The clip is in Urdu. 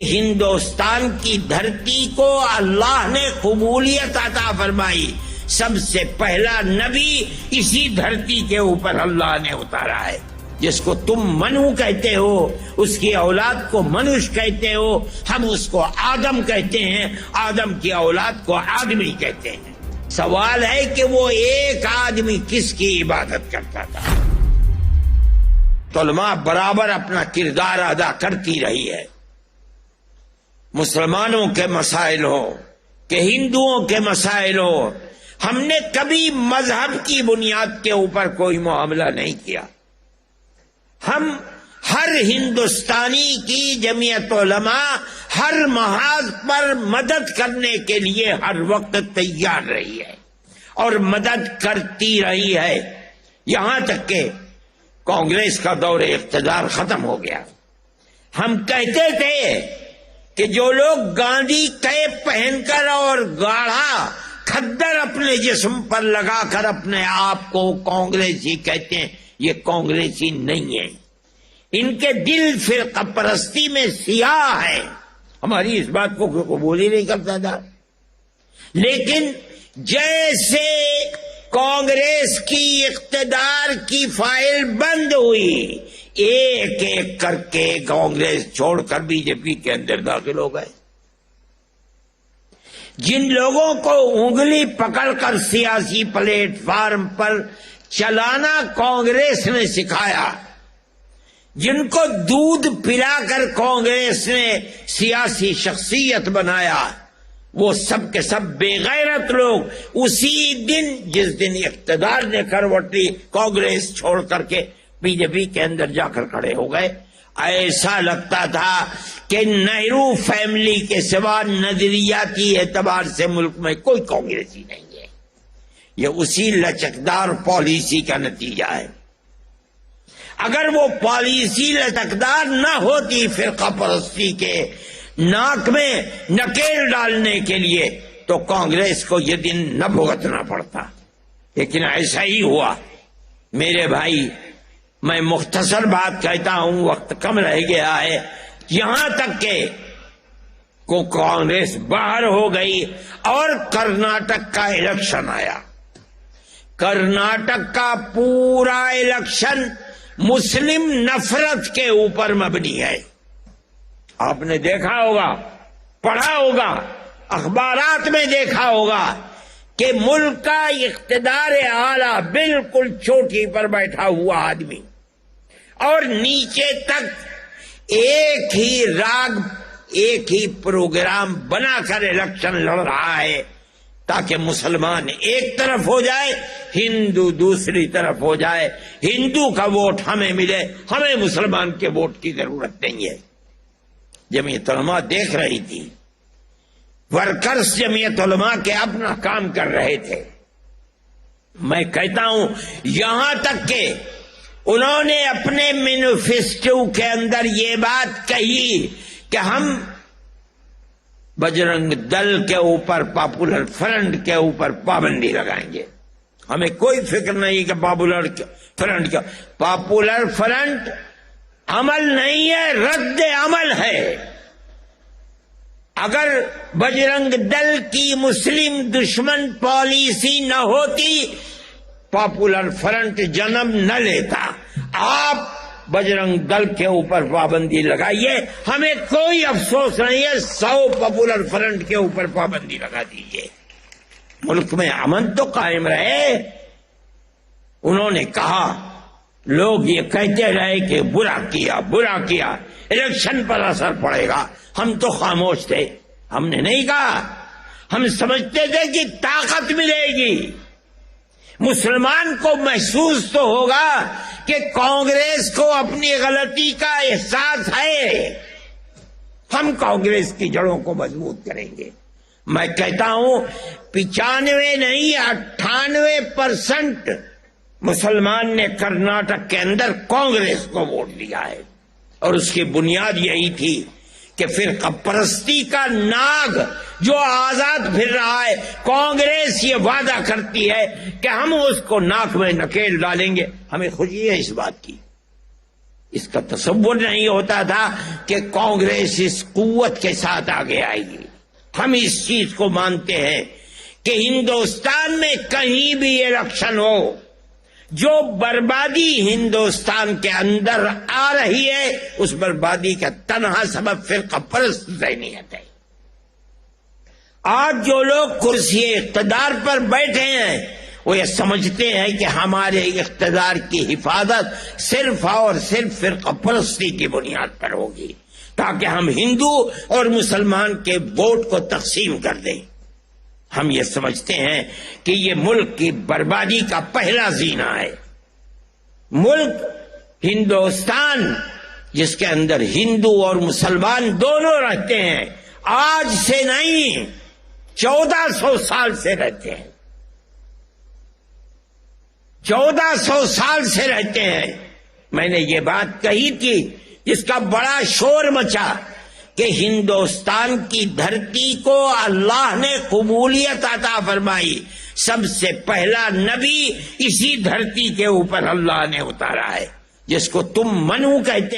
ہندوستان کی دھرتی کو اللہ نے قبولیت عطا فرمائی. سب سے پہلا نبی اسی دھرتی کے اوپر اللہ نے اتارا ہے. جس کو تم منو کہتے ہو اس کی اولاد کو منوش کہتے ہو، ہم اس کو آدم کہتے ہیں، آدم کی اولاد کو آدمی کہتے ہیں. سوال ہے کہ وہ ایک آدمی کس کی عبادت کرتا تھا؟ علماء برابر اپنا کردار ادا کرتی رہی ہے. مسلمانوں کے مسائل ہو کہ ہندوؤں کے مسائل ہو، ہم نے کبھی مذہب کی بنیاد کے اوپر کوئی معاملہ نہیں کیا. ہم ہر ہندوستانی کی جمعیت علماء ہر محاذ پر مدد کرنے کے لیے ہر وقت تیار رہی ہے اور مدد کرتی رہی ہے، یہاں تک کہ کانگریس کا دور اقتدار ختم ہو گیا. ہم کہتے تھے کہ جو لوگ گاندھی کیپ پہن کر اور گاڑھا کھدر اپنے جسم پر لگا کر اپنے آپ کو کانگریسی کہتے ہیں، یہ کانگریسی نہیں ہے. ان کے دل فرقہ پرستی میں سیاہ ہے. ہماری اس بات کو قبول ہی نہیں کرتا تھا. لیکن جیسے کانگریس کی اقتدار کی فائل بند ہوئی، ایک ایک کر کے کانگریس چھوڑ کر بی جے پی کے اندر داخل ہو گئے. جن لوگوں کو انگلی پکڑ کر سیاسی پلیٹ فارم پر چلانا کانگریس نے سکھایا، جن کو دودھ پلا کر کانگریس نے سیاسی شخصیت بنایا، وہ سب کے سب بے غیرت لوگ اسی دن جس دن اقتدار نے کروٹ لی کانگریس چھوڑ کر کے بی جے پی کے اندر جا کر کھڑے ہو گئے. ایسا لگتا تھا کہ نہرو فیملی کے سوا نظریاتی اعتبار سے ملک میں کوئی کانگریسی نہیں ہے. یہ اسی لچکدار پالیسی کا نتیجہ ہے. اگر وہ پالیسی لچکدار نہ ہوتی فرقہ پرستی کے ناک میں نکیل ڈالنے کے لیے، تو کانگریس کو یہ دن نہ بھگتنا پڑتا. لیکن ایسا ہی ہوا. میرے بھائی، میں مختصر بات کہتا ہوں، وقت کم رہ گیا ہے. یہاں تک کہ کو کانگریس باہر ہو گئی اور کرناٹک کا الیکشن آیا. کرناٹک کا پورا الیکشن مسلم نفرت کے اوپر مبنی ہے. آپ نے دیکھا ہوگا، پڑھا ہوگا، اخبارات میں دیکھا ہوگا کہ ملک کا اقتدار اعلیٰ بالکل چوٹی پر بیٹھا ہوا آدمی اور نیچے تک ایک ہی راگ، ایک ہی پروگرام بنا کر الیکشن لڑ رہا ہے تاکہ مسلمان ایک طرف ہو جائے، ہندو دوسری طرف ہو جائے. ہندو کا ووٹ ہمیں ملے، ہمیں مسلمان کے ووٹ کی ضرورت نہیں ہے. جمعیت علماء دیکھ رہی تھی، ورکرز جمعیت علماء کے اپنا کام کر رہے تھے. میں کہتا ہوں یہاں تک کہ انہوں نے اپنے مینیفیسٹو کے اندر یہ بات کہی کہ ہم بجرنگ دل کے اوپر، پاپولر فرنٹ کے اوپر پابندی لگائیں گے. ہمیں کوئی فکر نہیں کہ پاپولر فرنٹ کا، پاپولر فرنٹ عمل نہیں ہے، رد عمل ہے. اگر بجرنگ دل کی مسلم دشمن پالیسی نہ ہوتی، پاپولر فرنٹ جنم نہ لیتا. آپ بجرنگ دل کے اوپر پابندی لگائیے، ہمیں کوئی افسوس نہیں ہے. 100 پاپولر فرنٹ کے اوپر پابندی لگا دیجیے، ملک میں امن تو قائم رہے. انہوں نے کہا، لوگ یہ کہتے رہے کہ برا کیا، الیکشن پر اثر پڑے گا. ہم تو خاموش تھے، ہم نے نہیں کہا. ہم سمجھتے تھے کہ طاقت ملے گی. مسلمان کو محسوس تو ہوگا کہ کانگریس کو اپنی غلطی کا احساس ہے، ہم کانگریس کی جڑوں کو مضبوط کریں گے. میں کہتا ہوں 95 نہیں 98% مسلمان نے کرناٹک کے اندر کانگریس کو ووٹ دیا ہے. اور اس کی بنیاد یہی تھی کہ فرقہ پرستی کا ناگ جو آزاد پھر رہا ہے، کانگریس یہ وعدہ کرتی ہے کہ ہم اس کو ناک میں نکیل ڈالیں گے. ہمیں خوشی ہے اس بات کی. اس کا تصور نہیں ہوتا تھا کہ کانگریس اس قوت کے ساتھ آگے آئے گی۔ ہم اس چیز کو مانتے ہیں کہ ہندوستان میں کہیں بھی الیکشن ہو، جو بربادی ہندوستان کے اندر آ رہی ہے اس بربادی کا تنہا سبب فرقہ پرست ذہنیت ہے۔ آج جو لوگ کرسی اقتدار پر بیٹھے ہیں وہ یہ سمجھتے ہیں کہ ہمارے اقتدار کی حفاظت صرف اور صرف فرقہ پرستی کی بنیاد پر ہوگی، تاکہ ہم ہندو اور مسلمان کے ووٹ کو تقسیم کر دیں۔ ہم یہ سمجھتے ہیں کہ یہ ملک کی بربادی کا پہلا زینہ ہے۔ ملک ہندوستان جس کے اندر ہندو اور مسلمان دونوں رہتے ہیں، آج سے نہیں 1400 سال سے رہتے ہیں، 1400 سال سے رہتے ہیں۔ میں نے یہ بات کہی تھی جس کا بڑا شور مچا کہ ہندوستان کی دھرتی کو اللہ نے قبولیت عطا فرمائی، سب سے پہلا نبی اسی دھرتی کے اوپر اللہ نے اتارا ہے، جس کو تم منو کہتے